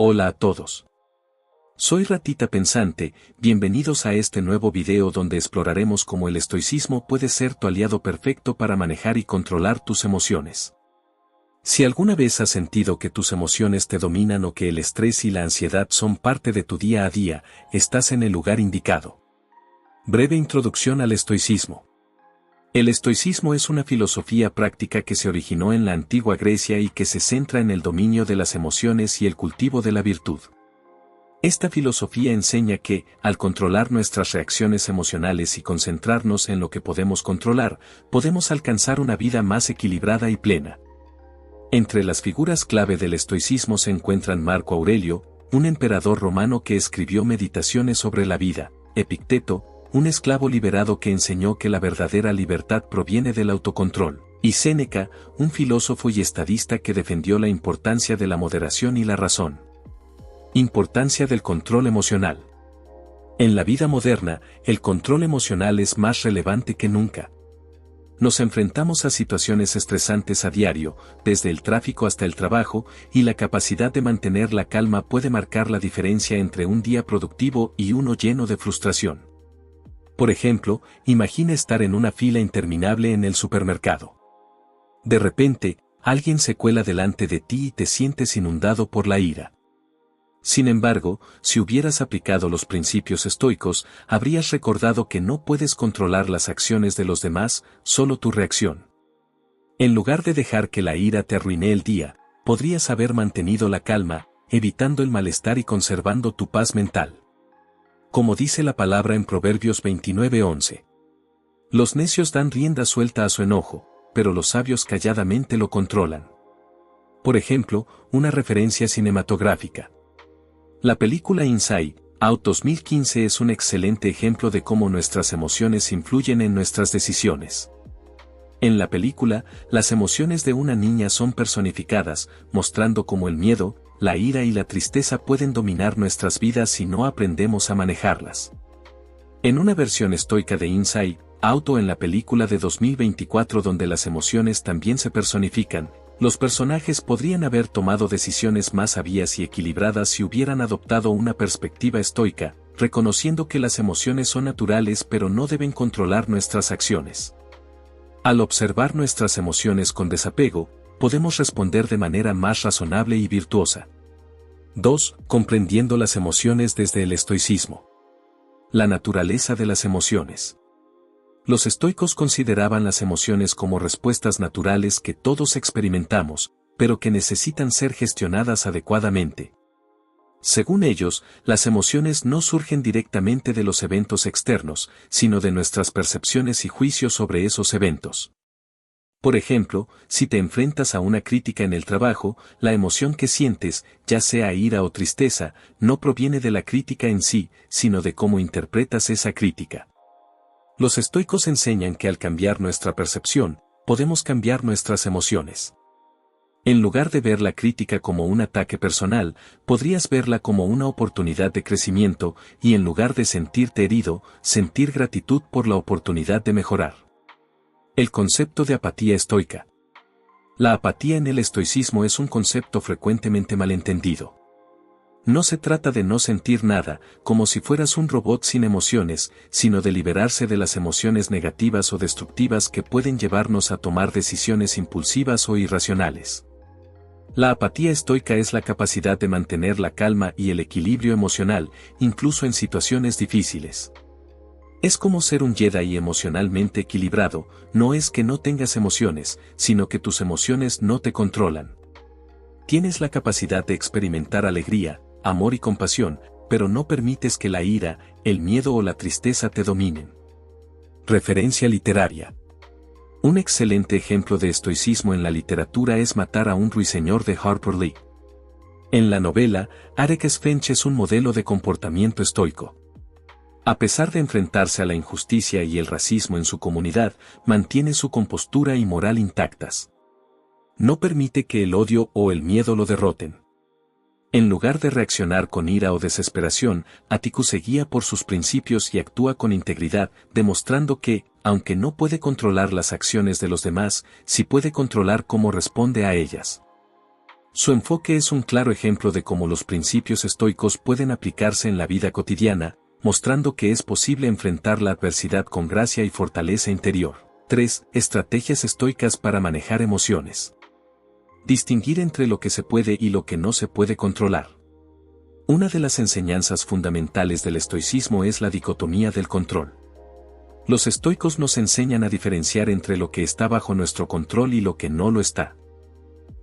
Hola a todos. Soy Ratita Pensante, bienvenidos a este nuevo video donde exploraremos cómo el estoicismo puede ser tu aliado perfecto para manejar y controlar tus emociones. Si alguna vez has sentido que tus emociones te dominan o que el estrés y la ansiedad son parte de tu día a día, estás en el lugar indicado. Breve introducción al estoicismo. El estoicismo es una filosofía práctica que se originó en la antigua Grecia y que se centra en el dominio de las emociones y el cultivo de la virtud. Esta filosofía enseña que, al controlar nuestras reacciones emocionales y concentrarnos en lo que podemos controlar, podemos alcanzar una vida más equilibrada y plena. Entre las figuras clave del estoicismo se encuentran Marco Aurelio, un emperador romano que escribió meditaciones sobre la vida, Epicteto, un esclavo liberado que enseñó que la verdadera libertad proviene del autocontrol, y Séneca, un filósofo y estadista que defendió la importancia de la moderación y la razón. Importancia del control emocional. En la vida moderna, el control emocional es más relevante que nunca. Nos enfrentamos a situaciones estresantes a diario, desde el tráfico hasta el trabajo, y la capacidad de mantener la calma puede marcar la diferencia entre un día productivo y uno lleno de frustración. Por ejemplo, imagina estar en una fila interminable en el supermercado. De repente, alguien se cuela delante de ti y te sientes inundado por la ira. Sin embargo, si hubieras aplicado los principios estoicos, habrías recordado que no puedes controlar las acciones de los demás, solo tu reacción. En lugar de dejar que la ira te arruine el día, podrías haber mantenido la calma, evitando el malestar y conservando tu paz mental. Como dice la palabra en Proverbios 29:11. Los necios dan rienda suelta a su enojo, pero los sabios calladamente lo controlan. Por ejemplo, una referencia cinematográfica. La película Inside Out 2015 es un excelente ejemplo de cómo nuestras emociones influyen en nuestras decisiones. En la película, las emociones de una niña son personificadas, mostrando cómo el miedo, la ira y la tristeza pueden dominar nuestras vidas si no aprendemos a manejarlas. En una versión estoica de Inside Out o en la película de 2024 donde las emociones también se personifican, los personajes podrían haber tomado decisiones más sabias y equilibradas si hubieran adoptado una perspectiva estoica, reconociendo que las emociones son naturales pero no deben controlar nuestras acciones. Al observar nuestras emociones con desapego, podemos responder de manera más razonable y virtuosa. 2. Comprendiendo las emociones desde el estoicismo. La naturaleza de las emociones. Los estoicos consideraban las emociones como respuestas naturales que todos experimentamos, pero que necesitan ser gestionadas adecuadamente. Según ellos, las emociones no surgen directamente de los eventos externos, sino de nuestras percepciones y juicios sobre esos eventos. Por ejemplo, si te enfrentas a una crítica en el trabajo, la emoción que sientes, ya sea ira o tristeza, no proviene de la crítica en sí, sino de cómo interpretas esa crítica. Los estoicos enseñan que al cambiar nuestra percepción, podemos cambiar nuestras emociones. En lugar de ver la crítica como un ataque personal, podrías verla como una oportunidad de crecimiento, y en lugar de sentirte herido, sentir gratitud por la oportunidad de mejorar. El concepto de apatía estoica. La apatía en el estoicismo es un concepto frecuentemente malentendido. No se trata de no sentir nada, como si fueras un robot sin emociones, sino de liberarse de las emociones negativas o destructivas que pueden llevarnos a tomar decisiones impulsivas o irracionales. La apatía estoica es la capacidad de mantener la calma y el equilibrio emocional, incluso en situaciones difíciles. Es como ser un Jedi emocionalmente equilibrado, no es que no tengas emociones, sino que tus emociones no te controlan. Tienes la capacidad de experimentar alegría, amor y compasión, pero no permites que la ira, el miedo o la tristeza te dominen. Referencia literaria. Un excelente ejemplo de estoicismo en la literatura es Matar a un ruiseñor de Harper Lee. En la novela, Arek Svench es un modelo de comportamiento estoico. A pesar de enfrentarse a la injusticia y el racismo en su comunidad, mantiene su compostura y moral intactas. No permite que el odio o el miedo lo derroten. En lugar de reaccionar con ira o desesperación, Atticus se guía por sus principios y actúa con integridad, demostrando que, aunque no puede controlar las acciones de los demás, sí puede controlar cómo responde a ellas. Su enfoque es un claro ejemplo de cómo los principios estoicos pueden aplicarse en la vida cotidiana, mostrando que es posible enfrentar la adversidad con gracia y fortaleza interior. 3. Estrategias estoicas para manejar emociones. Distinguir entre lo que se puede y lo que no se puede controlar. Una de las enseñanzas fundamentales del estoicismo es la dicotomía del control. Los estoicos nos enseñan a diferenciar entre lo que está bajo nuestro control y lo que no lo está.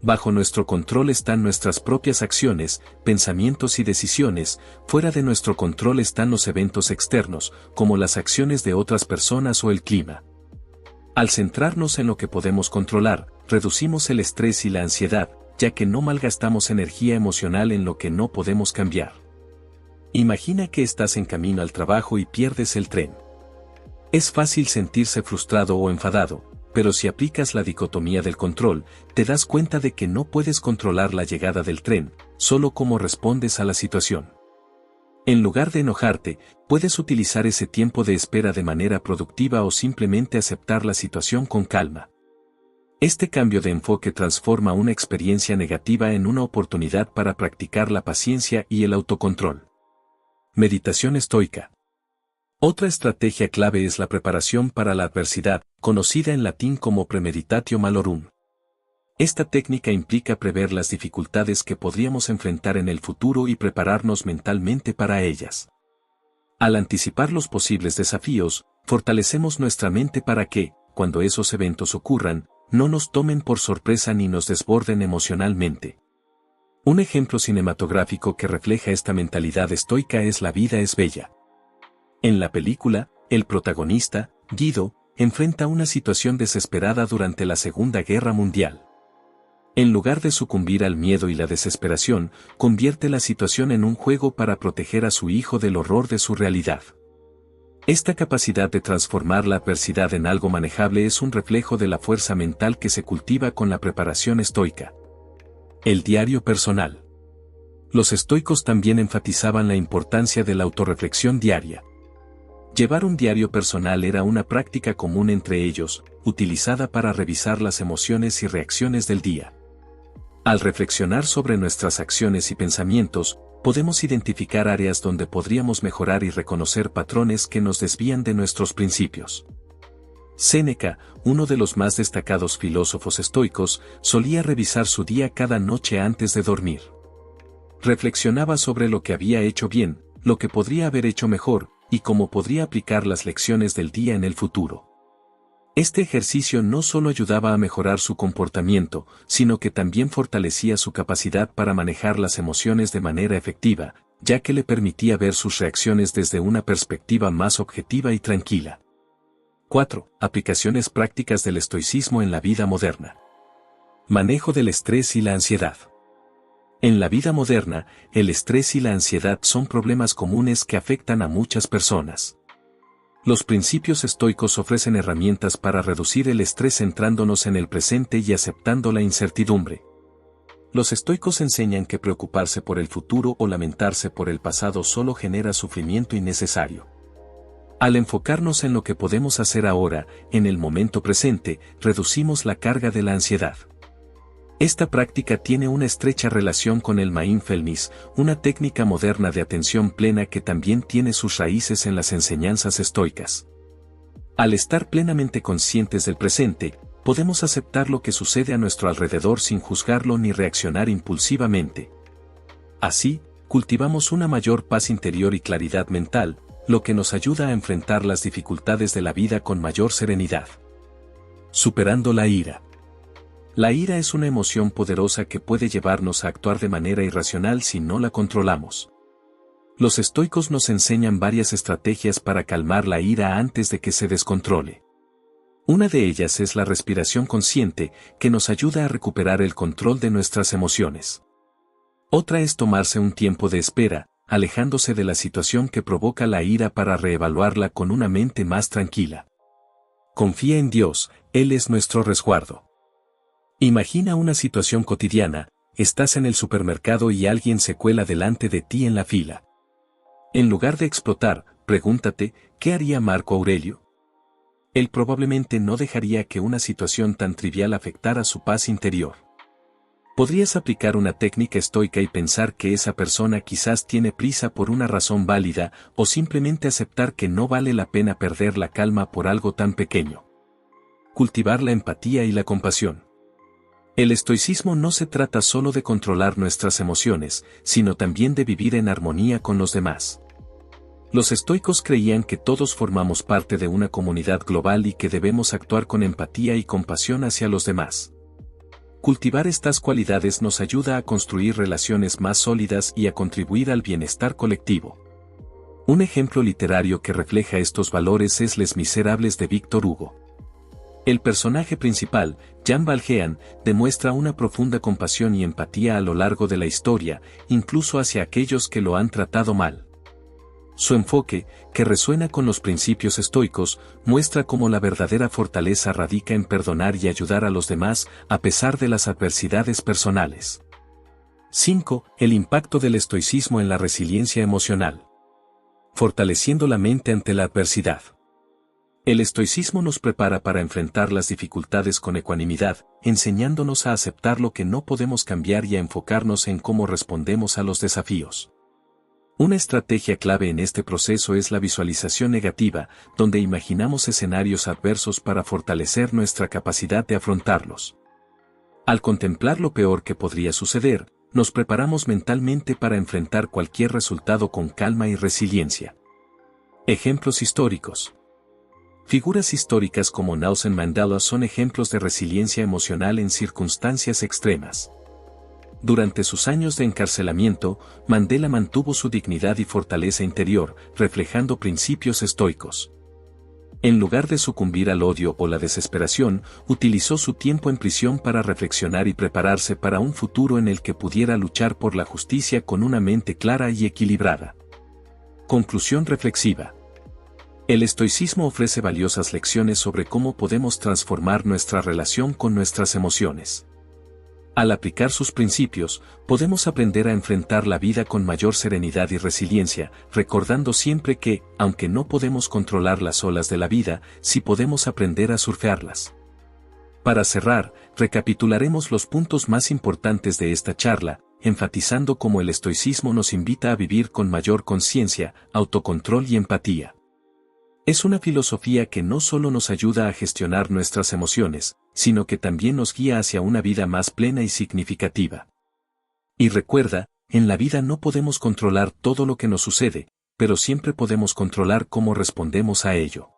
Bajo nuestro control están nuestras propias acciones, pensamientos y decisiones, fuera de nuestro control están los eventos externos, como las acciones de otras personas o el clima. Al centrarnos en lo que podemos controlar, reducimos el estrés y la ansiedad, ya que no malgastamos energía emocional en lo que no podemos cambiar. Imagina que estás en camino al trabajo y pierdes el tren. Es fácil sentirse frustrado o enfadado, pero si aplicas la dicotomía del control, te das cuenta de que no puedes controlar la llegada del tren, solo cómo respondes a la situación. En lugar de enojarte, puedes utilizar ese tiempo de espera de manera productiva o simplemente aceptar la situación con calma. Este cambio de enfoque transforma una experiencia negativa en una oportunidad para practicar la paciencia y el autocontrol. Meditación estoica. Otra estrategia clave es la preparación para la adversidad, conocida en latín como premeditatio malorum. Esta técnica implica prever las dificultades que podríamos enfrentar en el futuro y prepararnos mentalmente para ellas. Al anticipar los posibles desafíos, fortalecemos nuestra mente para que, cuando esos eventos ocurran, no nos tomen por sorpresa ni nos desborden emocionalmente. Un ejemplo cinematográfico que refleja esta mentalidad estoica es La vida es bella. En la película, el protagonista, Guido, enfrenta una situación desesperada durante la Segunda Guerra Mundial. En lugar de sucumbir al miedo y la desesperación, convierte la situación en un juego para proteger a su hijo del horror de su realidad. Esta capacidad de transformar la adversidad en algo manejable es un reflejo de la fuerza mental que se cultiva con la preparación estoica. El diario personal. Los estoicos también enfatizaban la importancia de la autorreflexión diaria. Llevar un diario personal era una práctica común entre ellos, utilizada para revisar las emociones y reacciones del día. Al reflexionar sobre nuestras acciones y pensamientos, podemos identificar áreas donde podríamos mejorar y reconocer patrones que nos desvían de nuestros principios. Séneca, uno de los más destacados filósofos estoicos, solía revisar su día cada noche antes de dormir. Reflexionaba sobre lo que había hecho bien, lo que podría haber hecho mejor, y cómo podría aplicar las lecciones del día en el futuro. Este ejercicio no solo ayudaba a mejorar su comportamiento, sino que también fortalecía su capacidad para manejar las emociones de manera efectiva, ya que le permitía ver sus reacciones desde una perspectiva más objetiva y tranquila. 4. Aplicaciones prácticas del estoicismo en la vida moderna. Manejo del estrés y la ansiedad. En la vida moderna, el estrés y la ansiedad son problemas comunes que afectan a muchas personas. Los principios estoicos ofrecen herramientas para reducir el estrés centrándonos en el presente y aceptando la incertidumbre. Los estoicos enseñan que preocuparse por el futuro o lamentarse por el pasado solo genera sufrimiento innecesario. Al enfocarnos en lo que podemos hacer ahora, en el momento presente, reducimos la carga de la ansiedad. Esta práctica tiene una estrecha relación con el mindfulness, una técnica moderna de atención plena que también tiene sus raíces en las enseñanzas estoicas. Al estar plenamente conscientes del presente, podemos aceptar lo que sucede a nuestro alrededor sin juzgarlo ni reaccionar impulsivamente. Así, cultivamos una mayor paz interior y claridad mental, lo que nos ayuda a enfrentar las dificultades de la vida con mayor serenidad. Superando la ira. La ira es una emoción poderosa que puede llevarnos a actuar de manera irracional si no la controlamos. Los estoicos nos enseñan varias estrategias para calmar la ira antes de que se descontrole. Una de ellas es la respiración consciente, que nos ayuda a recuperar el control de nuestras emociones. Otra es tomarse un tiempo de espera, alejándose de la situación que provoca la ira para reevaluarla con una mente más tranquila. Confía en Dios, Él es nuestro resguardo. Imagina una situación cotidiana, estás en el supermercado y alguien se cuela delante de ti en la fila. En lugar de explotar, pregúntate, ¿qué haría Marco Aurelio? Él probablemente no dejaría que una situación tan trivial afectara su paz interior. Podrías aplicar una técnica estoica y pensar que esa persona quizás tiene prisa por una razón válida o simplemente aceptar que no vale la pena perder la calma por algo tan pequeño. Cultivar la empatía y la compasión. El estoicismo no se trata solo de controlar nuestras emociones, sino también de vivir en armonía con los demás. Los estoicos creían que todos formamos parte de una comunidad global y que debemos actuar con empatía y compasión hacia los demás. Cultivar estas cualidades nos ayuda a construir relaciones más sólidas y a contribuir al bienestar colectivo. Un ejemplo literario que refleja estos valores es Les Miserables de Víctor Hugo. El personaje principal, Jean Valjean, demuestra una profunda compasión y empatía a lo largo de la historia, incluso hacia aquellos que lo han tratado mal. Su enfoque, que resuena con los principios estoicos, muestra cómo la verdadera fortaleza radica en perdonar y ayudar a los demás a pesar de las adversidades personales. 5. El impacto del estoicismo en la resiliencia emocional. Fortaleciendo la mente ante la adversidad. El estoicismo nos prepara para enfrentar las dificultades con ecuanimidad, enseñándonos a aceptar lo que no podemos cambiar y a enfocarnos en cómo respondemos a los desafíos. Una estrategia clave en este proceso es la visualización negativa, donde imaginamos escenarios adversos para fortalecer nuestra capacidad de afrontarlos. Al contemplar lo peor que podría suceder, nos preparamos mentalmente para enfrentar cualquier resultado con calma y resiliencia. Ejemplos históricos. Figuras históricas como Nelson Mandela son ejemplos de resiliencia emocional en circunstancias extremas. Durante sus años de encarcelamiento, Mandela mantuvo su dignidad y fortaleza interior, reflejando principios estoicos. En lugar de sucumbir al odio o la desesperación, utilizó su tiempo en prisión para reflexionar y prepararse para un futuro en el que pudiera luchar por la justicia con una mente clara y equilibrada. Conclusión reflexiva. El estoicismo ofrece valiosas lecciones sobre cómo podemos transformar nuestra relación con nuestras emociones. Al aplicar sus principios, podemos aprender a enfrentar la vida con mayor serenidad y resiliencia, recordando siempre que, aunque no podemos controlar las olas de la vida, sí podemos aprender a surfearlas. Para cerrar, recapitularemos los puntos más importantes de esta charla, enfatizando cómo el estoicismo nos invita a vivir con mayor conciencia, autocontrol y empatía. Es una filosofía que no solo nos ayuda a gestionar nuestras emociones, sino que también nos guía hacia una vida más plena y significativa. Y recuerda, en la vida no podemos controlar todo lo que nos sucede, pero siempre podemos controlar cómo respondemos a ello.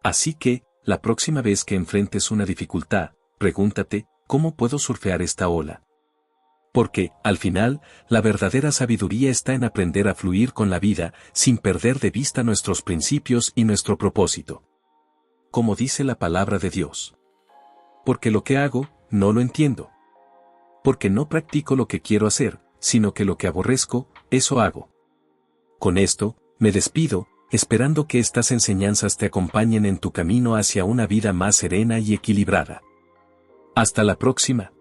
Así que, la próxima vez que enfrentes una dificultad, pregúntate, ¿cómo puedo surfear esta ola? Porque, al final, la verdadera sabiduría está en aprender a fluir con la vida, sin perder de vista nuestros principios y nuestro propósito. Como dice la palabra de Dios. Porque lo que hago, no lo entiendo. Porque no practico lo que quiero hacer, sino que lo que aborrezco, eso hago. Con esto, me despido, esperando que estas enseñanzas te acompañen en tu camino hacia una vida más serena y equilibrada. Hasta la próxima.